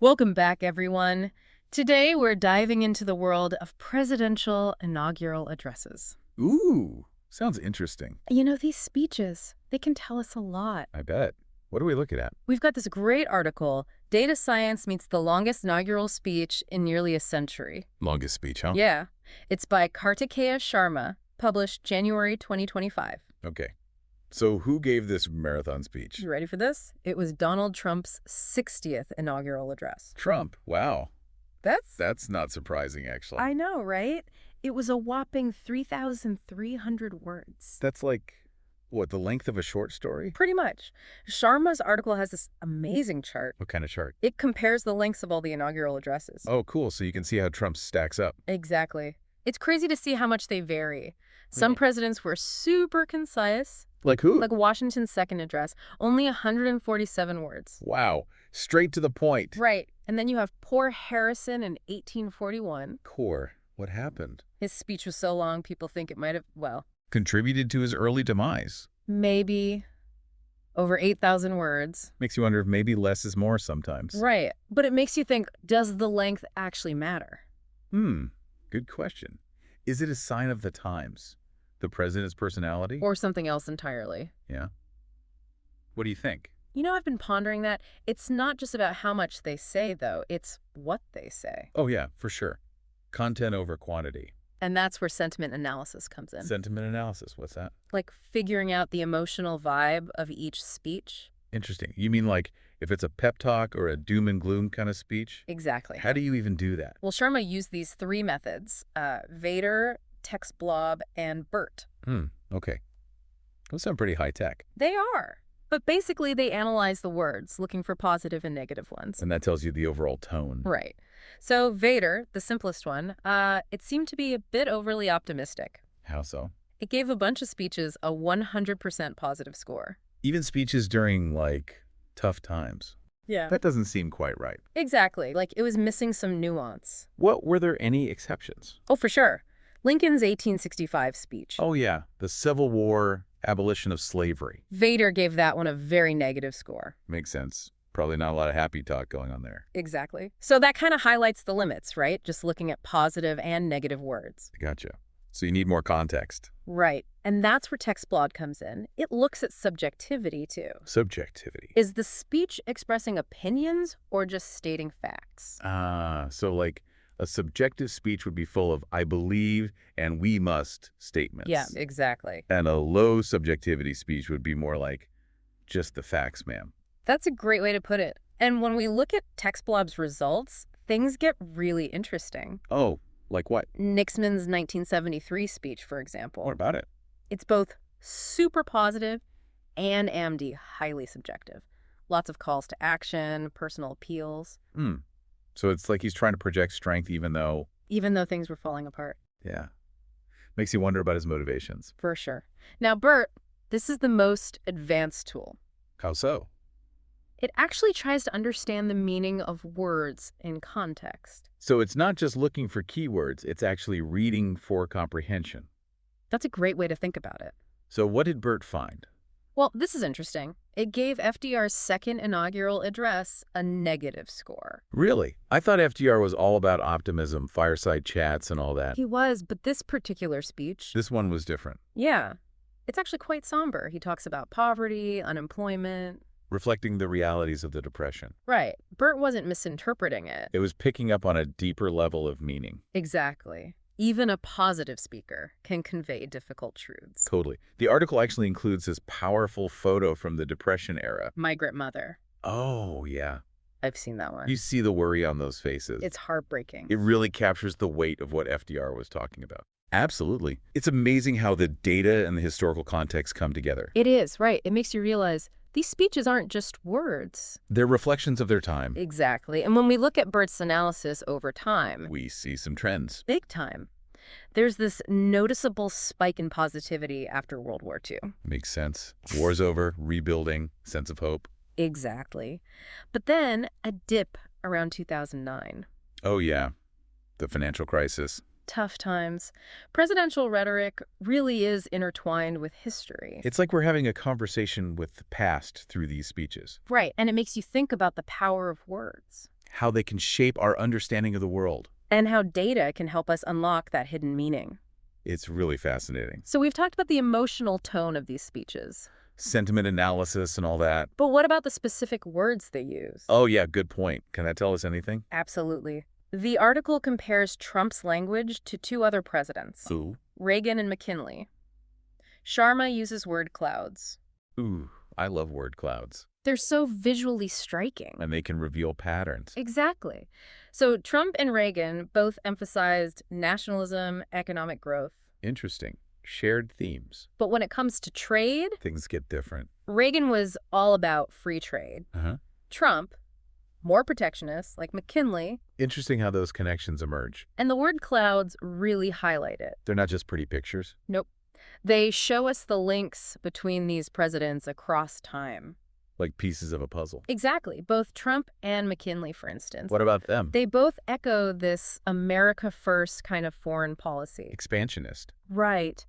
Welcome back, everyone. Today, we're diving into the world of presidential inaugural addresses. Ooh, sounds interesting. These speeches, they can tell us a lot. I bet. What are we looking at? We've got this great article, Data Science Meets the Longest Inaugural Speech in Nearly a Century. Longest speech, huh? Yeah. It's by Kartikeya Sharma, published January 2025. Okay. So who gave this marathon speech? You ready for this? It was Donald Trump's 60th inaugural address. Trump. Wow. That's That's not surprising, actually. I know, right? It was a whopping 3,300 words. That's like, what, the length of a short story? Pretty much. Sharma's article has this amazing chart. What kind of chart? It compares the lengths of all the inaugural addresses. Oh, cool. So you can see how Trump stacks up. Exactly. It's crazy to see how much they vary. Some Really? presidents were super concise, Like who? like Washington's second address, only 147 words. Wow. Straight to the point. Right. And then you have poor Harrison in 1841. Core. What happened? His speech was so long, people think it might have, Contributed to his early demise. maybe over 8,000 words. Makes you wonder if maybe less is more sometimes. Right. But it makes you think, does the length actually matter? Good question. Is it a sign of the times? The president's personality? Or something else entirely? Yeah. What do you think? I've been pondering that. It's not just about how much they say, though. It's what they say. Oh, yeah, for sure. Content over quantity. And that's where sentiment analysis comes in. Sentiment analysis, what's that? Like figuring out the emotional vibe of each speech. Interesting. You mean like if it's a pep talk or a doom and gloom kind of speech? Exactly. How do you even do that? Well, Sharma used these three methods, VADER, TextBlob, and BERT. Okay. Those sound pretty high tech. They are. But basically, they analyze the words, looking for positive and negative ones. And that tells you the overall tone. Right. So VADER, the simplest one, it seemed to be a bit overly optimistic. How so? It gave a bunch of speeches a 100% positive score. Even speeches during, like, tough times. Yeah. That doesn't seem quite right. Exactly. Like, it was missing some nuance. Were there any exceptions? Oh, for sure. Lincoln's 1865 speech. Oh, yeah. The Civil War, abolition of slavery. VADER gave that one a very negative score. Makes sense. Probably not a lot of happy talk going on there. Exactly. So that kind of highlights the limits, right? Just looking at positive and negative words. Gotcha. So you need more context. Right. And that's where TextBlob comes in. It looks at subjectivity, too. Subjectivity. Is the speech expressing opinions or just stating facts? So like a subjective speech would be full of I believe and we must statements. Yeah, exactly. And a low subjectivity speech would be more like just the facts, ma'am. That's a great way to put it. And when we look at TextBlob's results, things get really interesting. Oh, like what? Nixon's 1973 speech, for example. What about it? It's both super positive and AMD highly subjective. Lots of calls to action, personal appeals. So it's like he's trying to project strength even though Things were falling apart. Yeah. Makes you wonder about his motivations. For sure. Now, BERT, this is the most advanced tool. How so? It actually tries to understand the meaning of words in context. So it's not just looking for keywords, it's actually reading for comprehension. That's a great way to think about it. So what did Bert find? Well, this is interesting. It gave FDR's second inaugural address a negative score. Really? I thought FDR was all about optimism, fireside chats, and all that. He was, but this particular speech... This one was different. Yeah. It's actually quite somber. He talks about poverty, unemployment... Reflecting the realities of the Depression. Right. Bert wasn't misinterpreting it. It was picking up on a deeper level of meaning. Exactly. Even a positive speaker can convey difficult truths. Totally. The article actually includes this powerful photo from the Depression era. Migrant mother. Oh, yeah. I've seen that one. You see the worry on those faces. It's heartbreaking. It really captures the weight of what FDR was talking about. Absolutely. It's amazing how the data and the historical context come together. It is, right. It makes you realize these speeches aren't just words. They're reflections of their time. Exactly. And when we look at Bert's analysis over time, We see some trends. big time, there's this noticeable spike in positivity after World War II. Makes sense. War's over, rebuilding, sense of hope. Exactly. But then a dip around 2009. Oh, yeah. The financial crisis. Tough times. Presidential rhetoric really is intertwined with history. It's like we're having a conversation with the past through these speeches. Right, and it makes you think about the power of words. how they can shape our understanding of the world. and how data can help us unlock that hidden meaning. It's really fascinating. So we've talked about the emotional tone of these speeches. Sentiment analysis and all that. But what about the specific words they use? Oh, yeah, good point. Can that tell us anything? Absolutely. The article compares Trump's language to two other presidents, Ooh. Reagan and McKinley. Sharma uses word clouds. Ooh, I love word clouds. They're so visually striking. And they can reveal patterns. Exactly. So Trump and Reagan both emphasized nationalism, economic growth. Interesting. Shared themes. But when it comes to trade, Things get different. Reagan was all about free trade. Uh-huh. Trump, more protectionist, like McKinley, Interesting how those connections emerge. and the word clouds really highlight it. They're not just pretty pictures. Nope. They show us the links between these presidents across time. Like pieces of a puzzle. Exactly. Both Trump and McKinley, for instance. What about them? They both echo this America first kind of foreign policy. Expansionist. Right.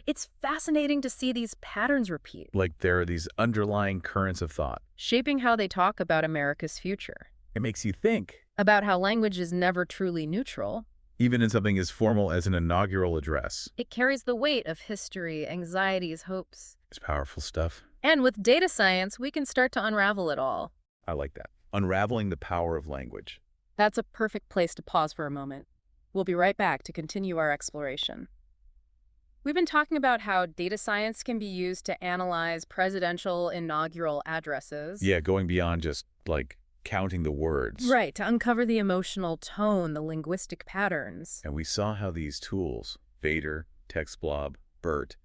It's fascinating to see these patterns repeat, Like there are these underlying currents of thought. shaping how they talk about America's future, It makes you think, about how language is never truly neutral. even in something as formal as an inaugural address. It carries the weight of history, anxieties, hopes. It's powerful stuff. And with data science, we can start to unravel it all. I like that. Unraveling the power of language. That's a perfect place to pause for a moment. We'll be right back to continue our exploration. We've been talking about how data science can be used to analyze presidential inaugural addresses. Yeah, going beyond just, like, counting the words. Right, to uncover the emotional tone, the linguistic patterns. And we saw how these tools, VADER, TextBlob, BERT,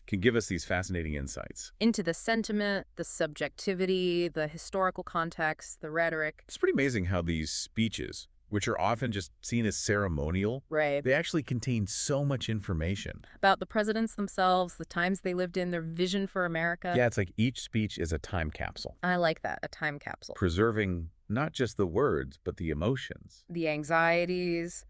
can give us these fascinating insights. Into the sentiment, the subjectivity, the historical context, the rhetoric. It's pretty amazing how these speeches, which are often just seen as ceremonial, Right. they actually contain so much information. About the presidents themselves, the times they lived in, their vision for America. Yeah, it's like each speech is a time capsule, I like that, a time capsule. preserving not just the words, but the emotions The anxieties,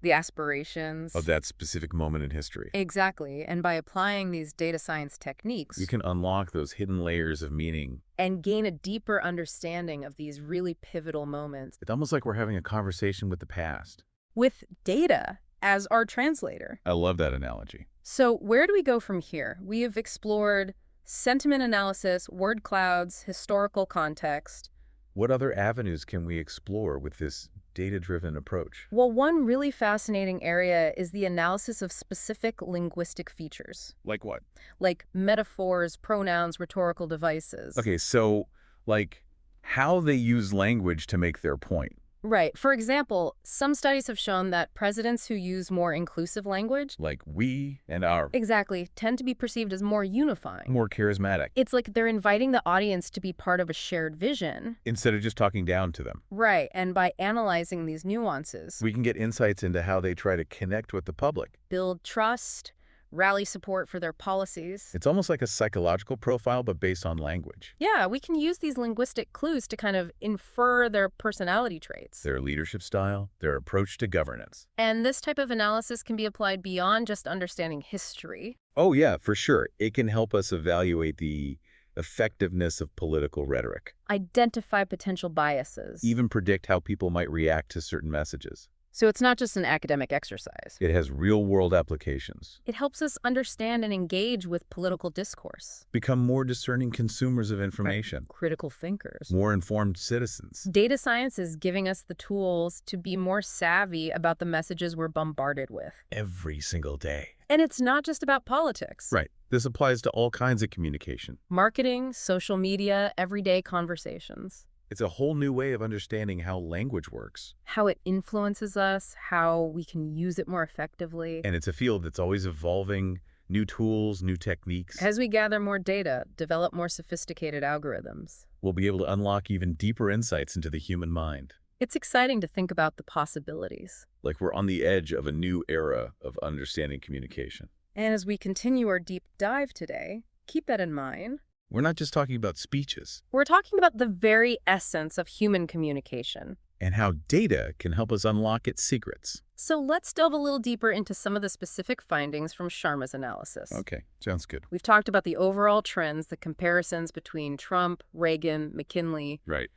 the aspirations. of that specific moment in history. Exactly. And by applying these data science techniques, You can unlock those hidden layers of meaning. and gain a deeper understanding of these really pivotal moments It's almost like we're having a conversation with the past. with data as our translator. I love that analogy. So where do we go from here? We have explored sentiment analysis, word clouds, historical context. What other avenues can we explore with this data-driven approach? Well, one really fascinating area is the analysis of specific linguistic features, Like what? like metaphors, pronouns, rhetorical devices. Okay, so, like, how they use language to make their point. Right. For example, some studies have shown that presidents who use more inclusive language, Like we and our. exactly, tend to be perceived as more unifying. More charismatic. It's like they're inviting the audience to be part of a shared vision. Instead of just talking down to them. Right. And by analyzing these nuances, We can get insights into how they try to connect with the public. build trust, rally support for their policies. It's almost like a psychological profile, but based on language. Yeah, we can use these linguistic clues to kind of infer their personality traits. Their leadership style, their approach to governance. And this type of analysis can be applied beyond just understanding history. Oh, yeah, for sure. It can help us evaluate the effectiveness of political rhetoric. Identify potential biases. Even predict how people might react to certain messages. So it's not just an academic exercise. It has real-world applications. It helps us understand and engage with political discourse. Become more discerning consumers of information. Critical thinkers. More informed citizens. Data science is giving us the tools to be more savvy about the messages we're bombarded with. Every single day. And it's not just about politics. Right. This applies to all kinds of communication. Marketing, social media, everyday conversations. It's a whole new way of understanding how language works. How it influences us, how we can use it more effectively. And it's a field that's always evolving, new tools, new techniques. As we gather more data, develop more sophisticated algorithms. We'll be able to unlock even deeper insights into the human mind. It's exciting to think about the possibilities. Like we're on the edge of a new era of understanding communication. And as we continue our deep dive today, keep that in mind. We're not just talking about speeches. We're talking about the very essence of human communication. and how data can help us unlock its secrets. So let's delve a little deeper into some of the specific findings from Sharma's analysis. Okay, sounds good. We've talked about the overall trends, the comparisons between Trump, Reagan, McKinley, Right.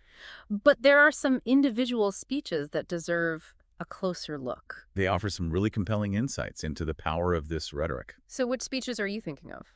but there are some individual speeches that deserve a closer look. They offer some really compelling insights into the power of this rhetoric. So which speeches are you thinking of?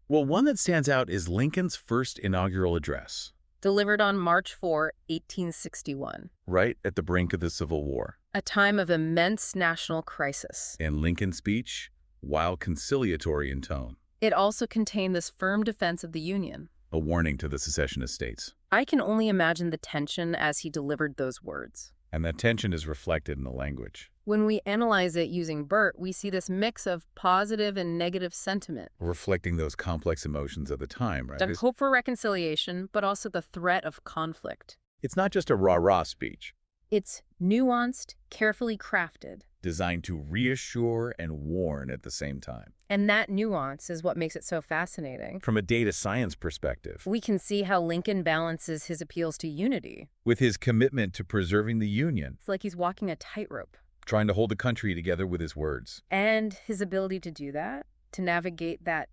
Well, one that stands out is Lincoln's first inaugural address, Delivered on March 4, 1861, right at the brink of the Civil War. a time of immense national crisis. And Lincoln's speech, while conciliatory in tone, It also contained this firm defense of the Union. a warning to the secessionist states. I can only imagine the tension as he delivered those words. And that tension is reflected in the language, When we analyze it using BERT, we see this mix of positive and negative sentiment. reflecting those complex emotions of the time, right? The hope for reconciliation, but also the threat of conflict. It's not just a rah-rah speech It's nuanced, carefully crafted. designed to reassure and warn at the same time. And that nuance is what makes it so fascinating. From a data science perspective, We can see how Lincoln balances his appeals to unity. with his commitment to preserving the Union, It's like he's walking a tightrope. trying to hold the country together with his words. And his ability to do that, to navigate that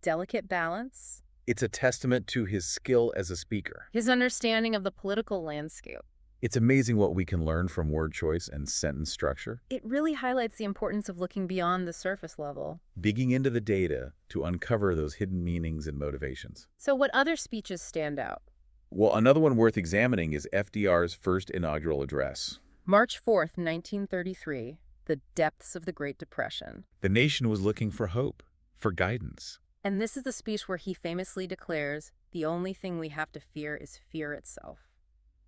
delicate balance, It's a testament to his skill as a speaker. his understanding of the political landscape. It's amazing what we can learn from word choice and sentence structure, It really highlights the importance of looking beyond the surface level. digging into the data to uncover those hidden meanings and motivations. So what other speeches stand out? Well, another one worth examining is FDR's first inaugural address. March 4th, 1933, the depths of the Great Depression. The nation was looking for hope, for guidance. And this is the speech where he famously declares, "The only thing we have to fear is fear itself."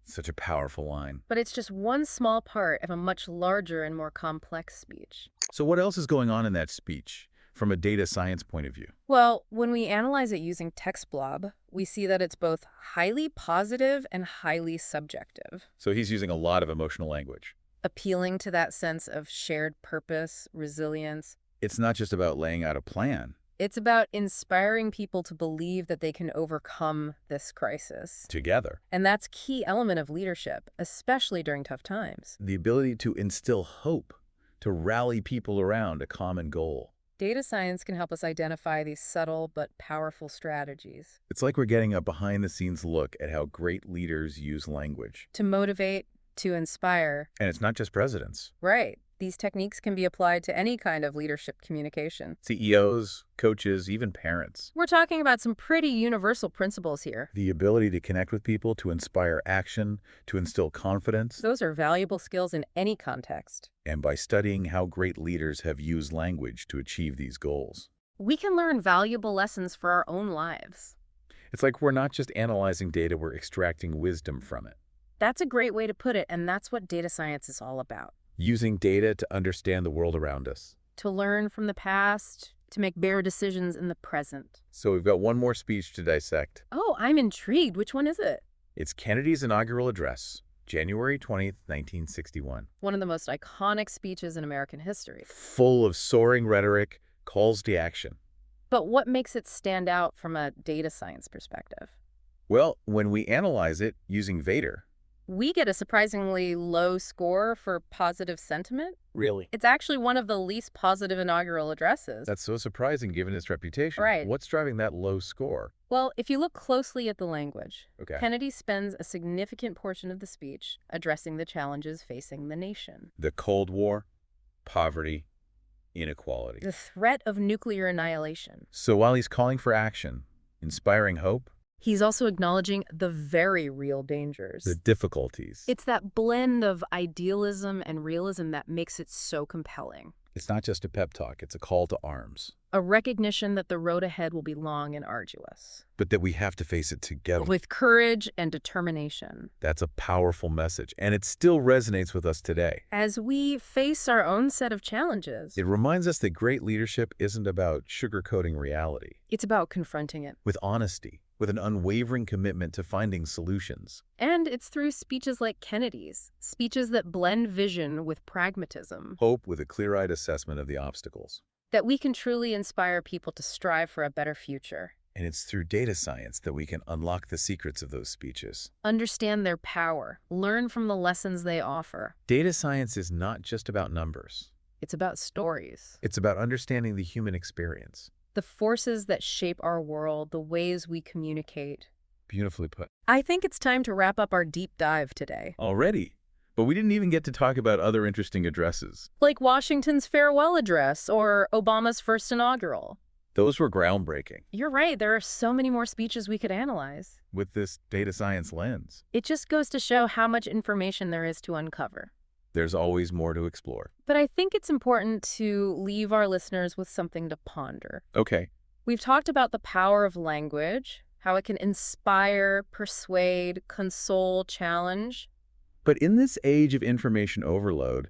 Such a powerful line. But it's just one small part of a much larger and more complex speech. So what else is going on in that speech from a data science point of view? Well, when we analyze it using TextBlob, we see that it's both highly positive and highly subjective, So he's using a lot of emotional language. appealing to that sense of shared purpose, resilience. It's not just about laying out a plan. It's about inspiring people to believe that they can overcome this crisis. Together. And that's a key element of leadership, especially during tough times. The ability to instill hope, to rally people around a common goal. Data science can help us identify these subtle but powerful strategies It's like we're getting a behind-the-scenes look at how great leaders use language. to motivate, to inspire. And it's not just presidents. Right. These techniques can be applied to any kind of leadership communication. CEOs, coaches, even parents. We're talking about some pretty universal principles here. The ability to connect with people, to inspire action, to instill confidence. Those are valuable skills in any context. And by studying how great leaders have used language to achieve these goals. We can learn valuable lessons for our own lives. It's like we're not just analyzing data, we're extracting wisdom from it. That's a great way to put it, and that's what data science is all about. Using data to understand the world around us. To learn from the past, to make better decisions in the present. So we've got one more speech to dissect. Oh, I'm intrigued. Which one is it? It's Kennedy's inaugural address, January 20th, 1961. One of the most iconic speeches in American history. Full of soaring rhetoric, calls to action. But what makes it stand out from a data science perspective? Well, when we analyze it using VADER. We get a surprisingly low score for positive sentiment. Really? It's actually one of the least positive inaugural addresses. That's so surprising given its reputation. Right. What's driving that low score? Well, if you look closely at the language, Okay. Kennedy spends a significant portion of the speech addressing the challenges facing the nation. The Cold War, poverty, inequality. The threat of nuclear annihilation. So while he's calling for action, inspiring hope, He's also acknowledging the very real dangers. the difficulties. It's that blend of idealism and realism that makes it so compelling. It's not just a pep talk, it's a call to arms. A recognition that the road ahead will be long and arduous. But that we have to face it together. With courage and determination. That's a powerful message, and it still resonates with us today. As we face our own set of challenges, It reminds us that great leadership isn't about sugarcoating reality. it's about confronting it. With honesty, with an unwavering commitment to finding solutions. And it's through speeches like Kennedy's, speeches that blend vision with pragmatism, Hope with a clear-eyed assessment of the obstacles. that we can truly inspire people to strive for a better future. And it's through data science that we can unlock the secrets of those speeches. Understand their power. Learn from the lessons they offer. Data science is not just about numbers. It's about stories. It's about understanding the human experience. The forces that shape our world, the ways we communicate. Beautifully put. I think it's time to wrap up our deep dive today. Already? But we didn't even get to talk about other interesting addresses. Like Washington's farewell address or Obama's first inaugural. Those were groundbreaking You're right, there are so many more speeches we could analyze. with this data science lens. It just goes to show how much information there is to uncover. There's always more to explore. But I think it's important to leave our listeners with something to ponder. Okay. We've talked about the power of language, how it can inspire, persuade, console, challenge. But in this age of information overload,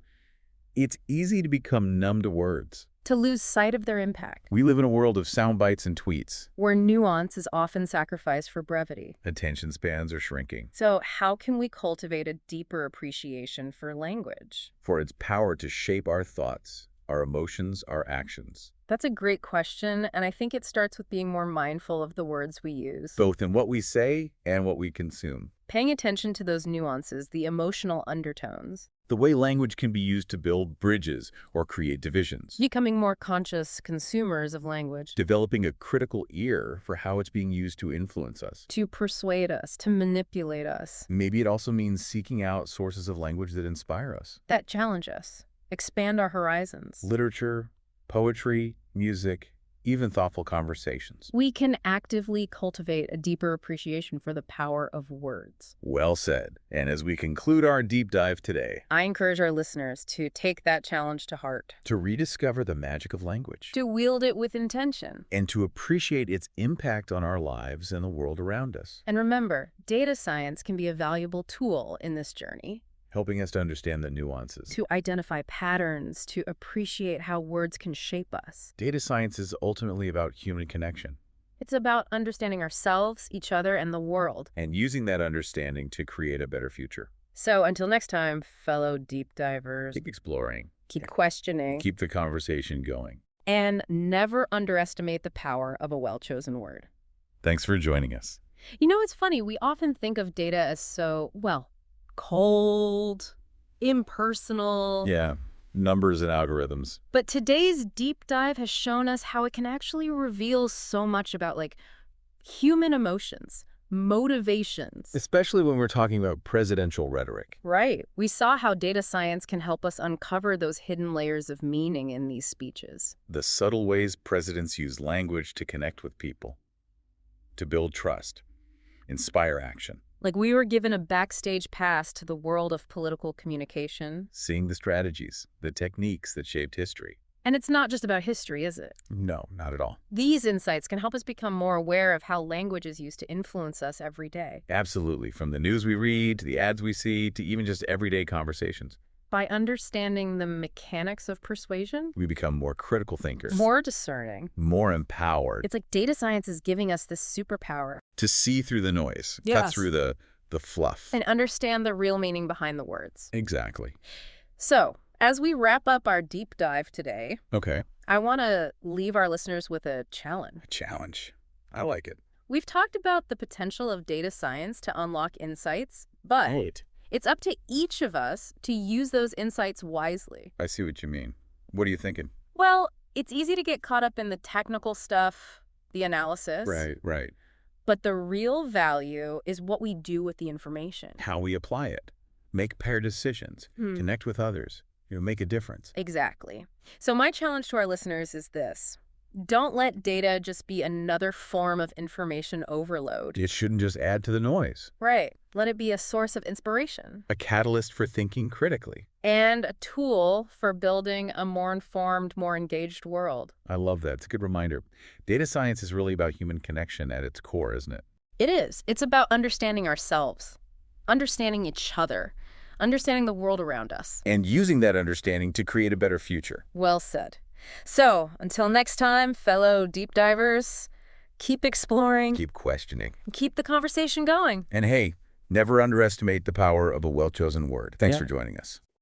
it's easy to become numb to words. To lose sight of their impact, We live in a world of sound bites and tweets. where nuance is often sacrificed for brevity. Attention spans are shrinking. So how can we cultivate a deeper appreciation for language? For its power to shape our thoughts, our emotions, our actions, That's a great question, and I think it starts with being more mindful of the words we use. both in what we say and what we consume. Paying attention to those nuances, the emotional undertones. The way language can be used to build bridges or create divisions. Becoming more conscious consumers of language. Developing a critical ear for how it's being used to influence us. To persuade us, to manipulate us, Maybe it also means seeking out sources of language that inspire us. that challenge us, expand our horizons. Literature, poetry, music, even thoughtful conversations. We can actively cultivate a deeper appreciation for the power of words. Well said. And as we conclude our deep dive today, I encourage our listeners to take that challenge to heart, to rediscover the magic of language to wield it with intention. and to appreciate its impact on our lives and the world around us, And remember, data science can be a valuable tool in this journey helping us to understand the nuances. to identify patterns, to appreciate how words can shape us. Data science is ultimately about human connection It's about understanding ourselves, each other, and the world. and using that understanding to create a better future. So until next time, fellow deep divers, Keep exploring, keep questioning, keep the conversation going. and never underestimate the power of a well-chosen word. Thanks for joining us. You know, it's funny, we often think of data as so, well, cold, impersonal. Yeah, numbers and algorithms. But today's deep dive has shown us how it can actually reveal so much about, like, human emotions, motivations. Especially when we're talking about presidential rhetoric. Right. We saw how data science can help us uncover those hidden layers of meaning in these speeches. The subtle ways presidents use language to connect with people, to build trust, inspire action. Like, we were given a backstage pass to the world of political communication. Seeing the strategies, the techniques that shaped history. And it's not just about history, is it? No, not at all. These insights can help us become more aware of how language is used to influence us every day. Absolutely. From the news we read, to the ads we see, to even just everyday conversations. By understanding the mechanics of persuasion, We become more critical thinkers. more discerning. More empowered. It's like data science is giving us this superpower To see through the noise. Cut Yes. through the fluff. and understand the real meaning behind the words. Exactly. So, as we wrap up our deep dive today, Okay. I want to leave our listeners with a challenge. A challenge. I like it. We've talked about the potential of data science to unlock insights, but Right. it's up to each of us to use those insights wisely. I see what you mean. What are you thinking? Well, it's easy to get caught up in the technical stuff, the analysis. Right. But the real value is what we do with the information. How we apply it. Make paired decisions. Connect with others. Make a difference. Exactly. So my challenge to our listeners is this. Don't let data just be another form of information overload. It shouldn't just add to the noise. Right. Let it be a source of inspiration A catalyst for thinking critically. and a tool for building a more informed, more engaged world. I love that. It's a good reminder. Data science is really about human connection at its core, isn't it? It is. It's about understanding ourselves, understanding each other, understanding the world around us. And using that understanding to create a better future. Well said. So, until next time, fellow deep divers, keep exploring, Keep questioning. keep the conversation going. And hey, never underestimate the power of a well-chosen word. Thanks Yeah. for joining us.